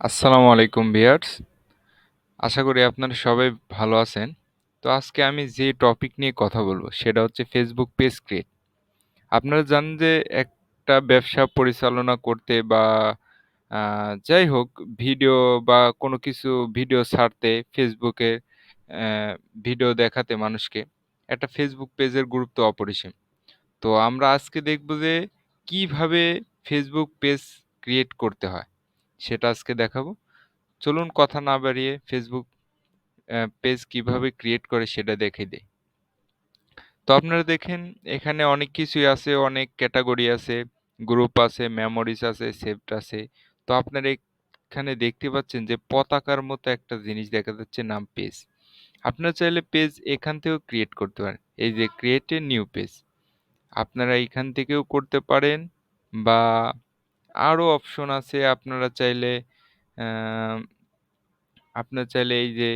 আসসালামু আলাইকুম ভিউয়ার্স। আশা করি আপনারা সবাই ভালো আছেন। তো আজকে আমি যে টপিক নিয়ে কথা বলব সেটা হচ্ছে ফেসবুক পেজ ক্রিয়েট। আপনারা জানেন যে একটা ব্যবসা পরিচালনা করতে বা যাই হোক ভিডিও বা কোনো কিছু ভিডিও ছাড়তে ফেসবুকে অ্যা ভিডিও দেখাতে মানুষকে একটা ফেসবুক পেজের গুরুত্ব অপরিসীম। তো আমরা আজকে দেখব যে কিভাবে ফেসবুক পেজ ক্রিয়েট করতে হয় সেটা আজকে দেখাবো। চলুন কথা না বাড়িয়ে ফেসবুক পেজ কিভাবে ক্রিয়েট করে সেটা দেখিয়ে দেই। তো আপনারা দেখেন এখানে অনেক কিছুই আছে, অনেক ক্যাটেগরি আছে, গ্রুপ আছে, মেমোরিজ আছে, সেভড আছে। তো আপনারা এখানে দেখতে পাচ্ছেন যে পতাকার মতো একটা জিনিস দেখা যাচ্ছে নাম পেজ। আপনারা চাইলে পেজ এখান থেকেও ক্রিয়েট করতে পারেন। এই যে ক্রিয়েট এ নিউ পেজ। আপনারা এখান থেকেও করতে পারেন বা আরো অপশন আছে আপনারা চাইলে আ এই যে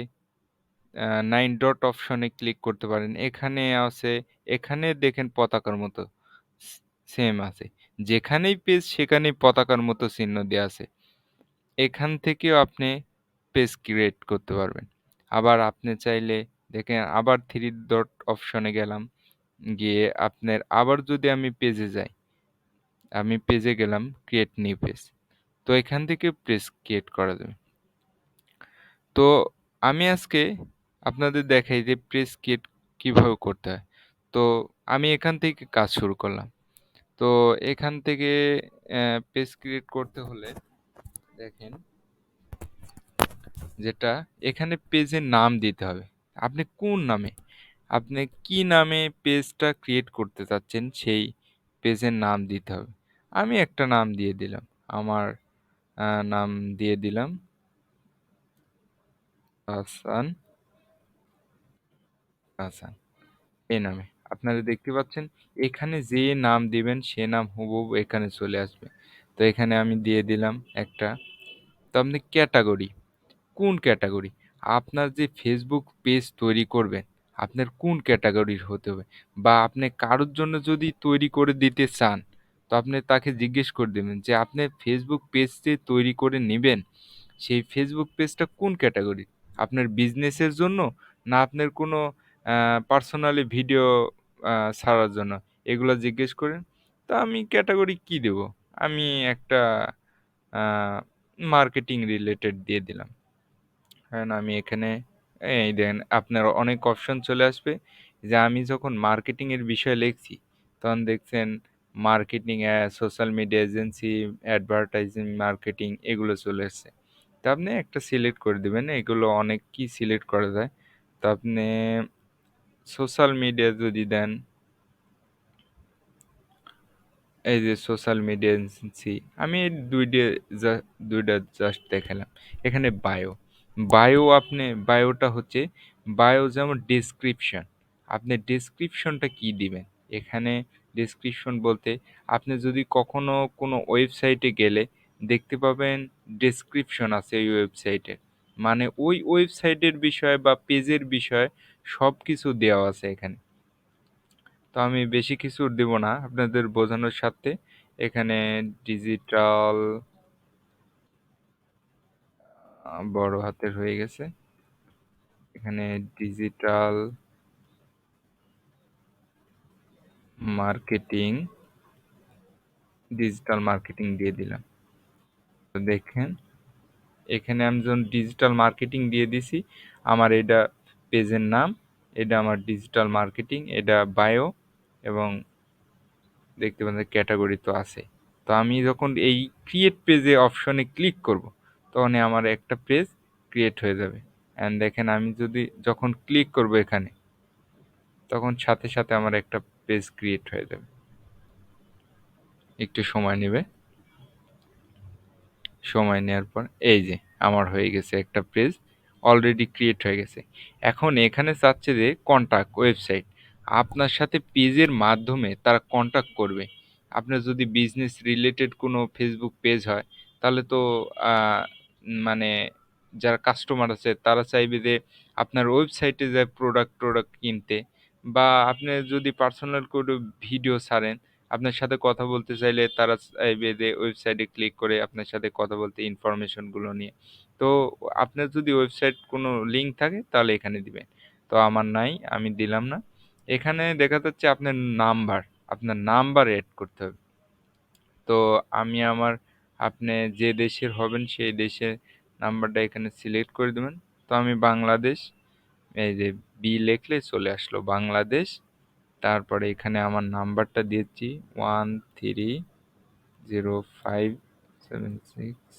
9 ডট অপশনে ক্লিক করতে পারেন। এখানে আছে, এখানে দেখেন পতাকার মতো স সেম আছে। যেখানেই পেজ সেখানেই পতাকার মতো চিহ্ন দেয়া আছে। এখান থেকেও আপনি পেজ ক্রিয়েট করতে পারবেন। আবার আপনি চাইলে দেখেন আবার 3 ডট অপশনে গেলাম। গিয়ে আপনার আবার যদি আমি পেজে যাই, আমি পেজে গেলাম ক্রিয়েট নিউ পেজ। তো এখান থেকে পেজ ক্রিয়েট করা যাবে। তো আমি আজকে আপনাদের দেখাই যে প্রেস কিট কিভাবে করতে হয়। তো আমি এখান থেকে কাজ শুরু করলাম। তো এখান থেকে পেজ ক্রিয়েট করতে হলে দেখেন যেটা এখানে পেজের নাম দিতে হবে। আপনি কোন নামে, আপনি কি নামে পেজটা ক্রিয়েট করতে চাচ্ছেন সেই পেজের নাম দিতে হবে। আমি একটা নাম দিয়ে দিলাম। আমার নাম দিয়ে দিলাম হাসান, হাসান। এই নামে। আপনারা দেখতে পাচ্ছেন এখানে যে নাম দিবেন সে নাম হুবহু এখানে চলে আসবে। তো এখানে আমি দিয়ে দিলাম একটা। তো আপনি ক্যাটেগরি, কোন ক্যাটেগরি? আপনার যে Facebook পেজ তৈরি করবেন, আপনার কোন ক্যাটেগরির হতে হবে? বা আপনি কারোর জন্য যদি তৈরি করে দিতে চান, তো আপনি তাকে জিজ্ঞেস করে দিবেন যে আপনি Facebook পেজ যে তৈরি করে নিবেন, সেই Facebook পেজটা কোন ক্যাটেগরির? আপনার বিজনেসের জন্য? না আপনার কোনো আ পার্সোনালি ভিডিও ছাড়ার জন্য? এগুলা জিজ্ঞেস করেন। তো আমি ক্যাটেগরি কি দেব? আমি একটা আ মার্কেটিং রিলেটেড দিয়ে দিলাম। কারণ আমি এখানে এই দেখেন আপনার অনেক অপশন চলে আসবে। যে আমি যখন মার্কেটিং এর বিষয়ে লিখছি, তখন দেখছেন marketing social media agency, advertising marketing এগুলো চলে এসছে। তো আপনি একটা সিলেক্ট করে দিবেন। এগুলো অনেক কি সিলেক্ট করা যায়। তো আপনি সোশ্যাল মিডিয়া যদি দেন, এই যে সোশ্যাল মিডিয়া এজেন্সি আমি এই ২ টা জাস্ট দেখালাম। এখানে বায়ো। বায়োটা হচ্ছে বায়ো যেমন ডেসক্রিপশন। আপনি ডেসক্রিপশনটা কি দিবেন? এখানে ডেসক্রিপশন বলতে আপনি যদি কখনো কোনো ওয়েবসাইটে গেলে দেখতে পাবেন ডেসক্রিপশন আছে ওই ওয়েবসাইটের। মানে ওই ওয়েবসাইটের বিষয়ে বা পেজের বিষয়ে সবকিছু দেওয়া আছে এখানে। তো আমি বেশি কিছু দেব না আপনাদের বোঝানোর স্বার্থে। এখানে ডিজিটাল বড় হাতের হয়ে গেছে। এখানে ডিজিটাল মার্কেটিং, দিয়ে দিলাম। তো দেখেন এখানে আমি যখন ডিজিটাল মার্কেটিং দিয়ে দিছি, আমার এটা পেজের নাম, এটা আমার ডিজিটাল মার্কেটিং, এটা বায়ো এবং দেখতে পাচ্ছেন ক্যাটেগরি তো আছে। তো আমি যখন এই ক্রিয়েট পেজে অপশনে ক্লিক করব, তখনই আমার একটা পেজ ক্রিয়েট হয়ে যাবে। অ্যান্ড দেখেন আমি যদি যখন ক্লিক করব এখানে, তখন সাথে, সাথে আমার একটা পেজ ক্রিয়েট হয়ে যাবে। একটু সময় নেবে। সময় নেওয়ার পর এই যে আমার হয়ে গেছে একটা পেজ অলরেডি ক্রিয়েট হয়ে গেছে। এখন এখানে চাচ্ছে যে কন্টাক্ট ওয়েবসাইট। আপনার সাথে পেজের মাধ্যমে তারা কন্টাক্ট করবে। আপনার যদি বিজনেস রিলেটেড কোনো ফেসবুক পেজ হয়, তাহলে তো আ মানে যারা কাস্টমার আছে তারা চাইবে যে আপনার ওয়েবসাইটে যায় প্রোডাক্ট কিনতে বা আপনি যদি পার্সোনাল কোনো ভিডিও ছাড়েন, আপনার সাথে কথা বলতে চাইলে তারা চাইবে যে ওয়েবসাইটে ক্লিক করে আপনার সাথে কথা বলতে ইনফরমেশনগুলো নিয়ে। তো আপনার যদি ওয়েবসাইট কোনো লিঙ্ক থাকে তাহলে এখানে দিবেন। তো আমার নাই, আমি দিলাম না। এখানে দেখা যাচ্ছে আপনার নাম্বার এড করতে হবে। তো আমি আপনি যে দেশের হবেন সেই দেশের নাম্বারটা এখানে সিলেক্ট করে দিবেন। তো আমি বাংলাদেশ, এই যে বি লিখলে চলে আসলো বাংলাদেশ। তারপরে এখানে আমার নাম্বারটা দিয়েছি 130576,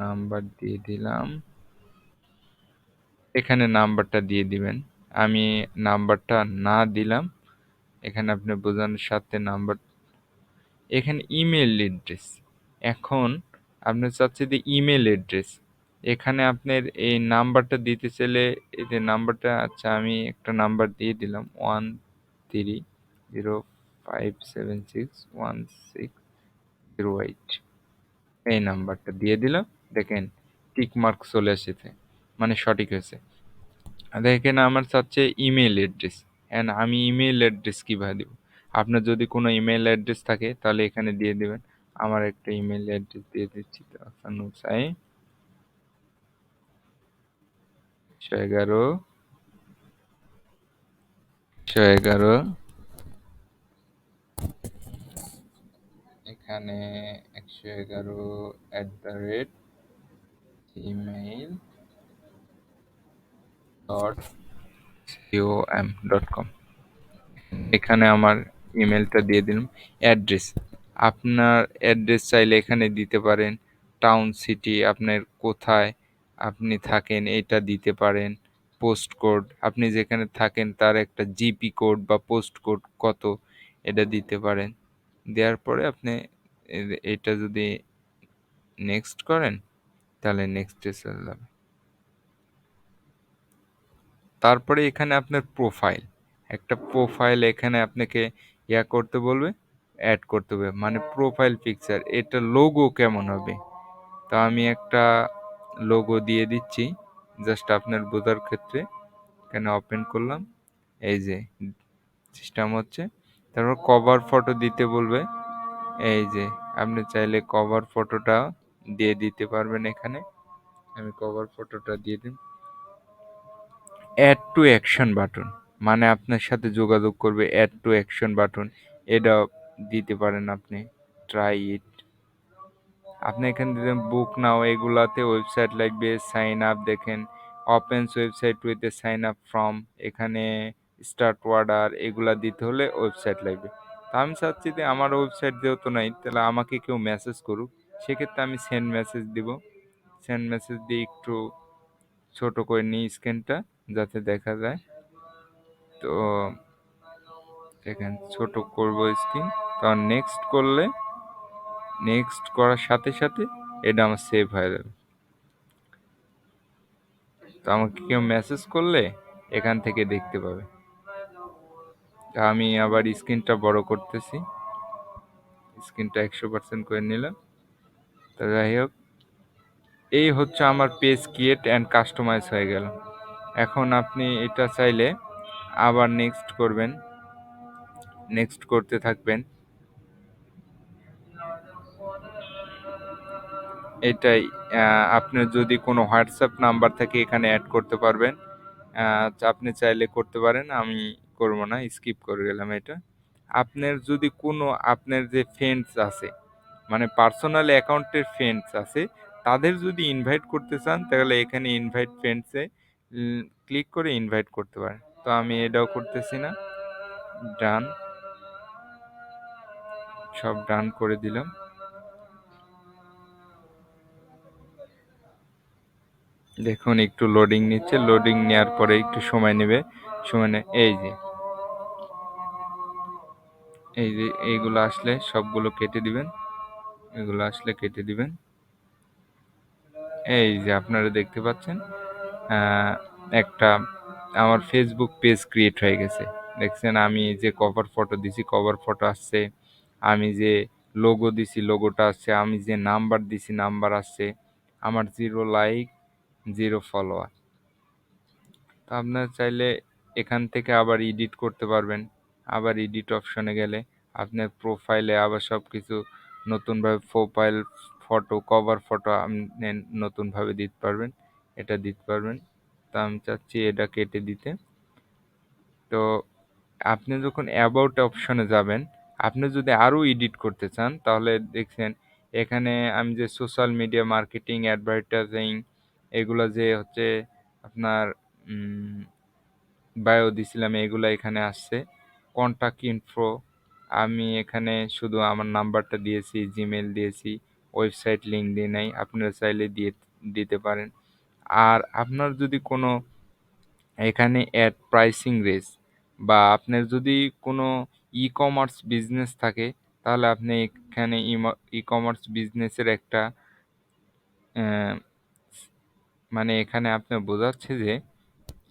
নাম্বার দিয়ে দিলাম। এখানে নাম্বারটা দিয়ে দিবেন। আমি নাম্বারটা না দিলাম, এখানে আপনি বোঝানোর সাথে নাম্বার, এখানে ইমেল অ্যাড্রেস। এখন আপনি চাচ্ছে যে ইমেল অ্যাড্রেস, এখানে আপনার এই নাম্বারটা দিতে চাইলে এই যে নাম্বারটা, আচ্ছা আমি একটা নাম্বার দিয়ে দিলাম 1305761608, এই নাম্বারটা দিয়ে দিলাম। দেখেন টিক মার্ক চলে এসেছে, মানে সঠিক হয়েছে। আর দেখেন আমার চাচ্ছে ইমেল অ্যাড্রেস, অ্যান্ড আমি ইমেল অ্যাড্রেস কীভাবে দেবো? আপনার যদি কোনো ইমেল অ্যাড্রেস থাকে তাহলে এখানে দিয়ে দেবেন। আমার একটা ইমেল অ্যাড্রেস দিয়ে দিচ্ছি, তাসানুসাই 111 এখানে 111@gmail.com, এখানে আমার ইমেলটা দিয়ে দিলাম। অ্যাড্রেস, আপনার অ্যাড্রেস চাইলে এখানে দিতে পারেন। টাউন, সিটি, আপনার কোথায় আপনি থাকেন এটা দিতে পারেন। পোস্ট কোড, আপনি যেখানে থাকেন তার একটা জিপি কোড বা পোস্ট কোড কত, এটা দিতে পারেন। দেওয়ার পরে আপনি এটা যদি নেক্সট করেন তাহলে নেক্সটে চলে যাবে। তারপরে এখানে আপনার প্রোফাইল, একটা প্রোফাইল এখানে আপনাকে করতে বলবে, অ্যাড করতে হবে, মানে প্রোফাইল পিকচার, এটা লোগো কেমন হবে। তো আমি একটা লোগো দিয়ে দিচ্ছি জাস্ট আপনার বোঝার ক্ষেত্রে। এখানে ওপেন করলাম, এই যে সিস্টেম হচ্ছে। তারপর কভার ফটো দিতে বলবে, এই যে আপনি চাইলে কভার ফটোটা দিয়ে দিতে পারবেন। এখানে আমি কভার ফটোটা দিয়ে দিই। অ্যাড টু অ্যাকশন বাটন, মানে আপনার সাথে যোগাযোগ করবে, অ্যাড টু অ্যাকশন বাটন, এটা দিতে পারেন আপনি। ট্রাই ইট, আপনি এখানে দিলেন বুক নাও, এগুলাতে ওয়েবসাইট লাগবে। সাইন আপ, দেখেন opens website with a sign up form, এখানে স্টার্ট অর্ডার, এগুলা দিতে হলে ওয়েবসাইট লাগবে। তো আমি চাচ্ছি যে আমার ওয়েবসাইট যেহেতু নাই, তাহলে আমাকে কেউ মেসেজ করুক, সেক্ষেত্রে আমি সেন্ড মেসেজ দিব। সেন্ড মেসেজ দিয়ে একটু ছোট করে নিই স্ক্রিনটা যাতে দেখা যায়। তো দেখেন ছোট করব স্ক্রিন, তখন নেক্সট করলে, নেক্সট করার সাথে সাথে এটা আমার সেভ হয়ে যাবে। তো আমাকে কেউ মেসেজ করলে এখান থেকে দেখতে পাবে। তা আমি আবার স্ক্রিনটা বড় করতেছি, স্ক্রিনটা 100% করে নিলাম। তো যাই হোক, এই হচ্ছে আমার পেজ ক্রিয়েট অ্যান্ড কাস্টমাইজ হয়ে গেল। এখন আপনি এটা চাইলে আবার নেক্সট করবেন, নেক্সট করতে থাকবেন। এটাই, আপনার যদি কোনো হোয়াটসঅ্যাপ নাম্বার থাকে এখানে অ্যাড করতে পারবেন। আপনি চাইলে করতে পারেন, আমি করব না, স্কিপ করে গেলাম এটা। আপনার যদি কোনো, আপনার যে ফ্রেন্ডস আছে, মানে পার্সোনাল অ্যাকাউন্টের ফ্রেন্ডস আছে, তাদের যদি ইনভাইট করতে চান তাহলে এখানে ইনভাইট ফ্রেন্ডসে ক্লিক করে ইনভাইট করতে পারেন। তো আমি এটাও করতেছি না, ডান, সব ডান করে দিলাম। দেখুন একটু লোডিং নিচ্ছে, লোডিং নেওয়ার পরে একটু সময় নেবে, সময় নেয়। এই যে এইগুলো আসলে সবগুলো কেটে দিবেন, এগুলো আসলে কেটে দিবেন। এই যে আপনারা দেখতে পাচ্ছেন একটা আমার ফেসবুক পেজ ক্রিয়েট হয়ে গেছে। দেখছেন আমি যে কভার ফটো দিছি, কভার ফটো আসছে। আমি যে লোগো দিছি, লোগোটা আসছে। আমি যে নাম্বার দিছি, নাম্বার আসছে। আমার 0 লাইক, 0 ফলোয়ার। তো আপনারা চাইলে এখান থেকে আবার এডিট করতে পারবেন। আবার এডিট অপশনে গেলে আপনার প্রোফাইলে আবার সব কিছু নতুনভাবে প্রোফাইল ফটো, কভার ফটো আপনি নতুনভাবে দিতে পারবেন। এটা দিতে পারবেন। তো আমি চাচ্ছি এটা কেটে দিতে। তো আপনি যখন অ্যাবাউট অপশনে যাবেন, আপনি যদি আরও এডিট করতে চান তাহলে দেখছেন এখানে আমি যে সোশ্যাল মিডিয়া মার্কেটিং, অ্যাডভার্টাইজিং এগুলা যে হচ্ছে আপনার বায়ো দিছিলাম এগুলা এখানে আসছে। কন্টাক্ট ইনফো আমি এখানে শুধু আমার নাম্বারটা দিয়েছি, জিমেইল দিয়েছি, ওয়েবসাইট লিংক দিই নাই। আপনারা চাইলে দিতে পারেন। আর আপনার যদি কোনো এখানে অ্যাড প্রাইসিং রেঞ্জ বা আপনার যদি কোনো ই-কমার্স বিজনেস থাকে তাহলে আপনি এখানে ই-কমার্স বিজনেসের একটা অ্যা মানে এখানে আপনার বোঝাচ্ছে যে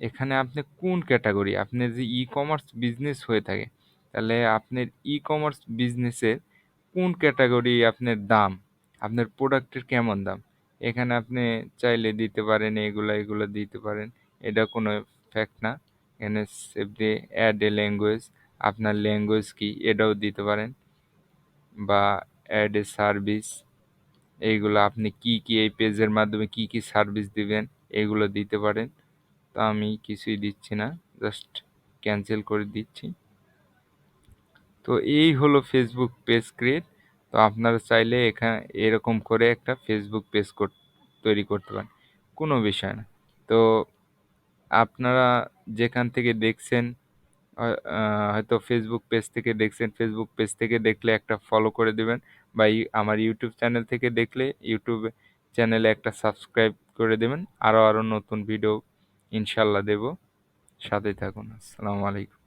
এখানে আপনি কোন ক্যাটাগরি, আপনার যে ই-কমার্স বিজনেস হয়ে থাকে, তাহলে আপনার ই-কমার্স বিজনেসের কোন ক্যাটাগরি আপনার দাম, আপনার প্রোডাক্টের কেমন দাম, এখানে আপনি চাইলে দিতে পারেন এগুলা দিতে পারেন। এটা কোনো ফ্যাক্ট না। এখানে সেভ দিয়ে অ্যাড এ ল্যাঙ্গুয়েজ, আপনার ল্যাঙ্গুয়েজ কি এটাও দিতে পারেন বা অ্যাড এ সার্ভিস এইগুলো আপনি কি এই পেজের মাধ্যমে কি সার্ভিস দিবেন এগুলো দিতে পারেন। তো আমি কিছুই দিচ্ছি না, জাস্ট ক্যান্সেল করে দিচ্ছি। তো এই হলো ফেসবুক পেজ ক্রিয়েট। তো আপনারা চাইলে এরকম করে একটা ফেসবুক পেজ তৈরি করতে পারেন, কোনো বিষয় না। তো আপনারা যেখান থেকে দেখছেন হয়তো ফেসবুক পেজ থেকে দেখছেন, ফেসবুক পেজ থেকে দেখলে একটা ফলো করে দিবেন বা আমার ইউটিউব চ্যানেল থেকে দেখলে ইউটিউব চ্যানেলে একটা সাবস্ক্রাইব করে দেবেন। আরও নতুন ভিডিও ইনশাল্লাহ দেব, সাথে থাকুন। আসসালামু আলাইকুম।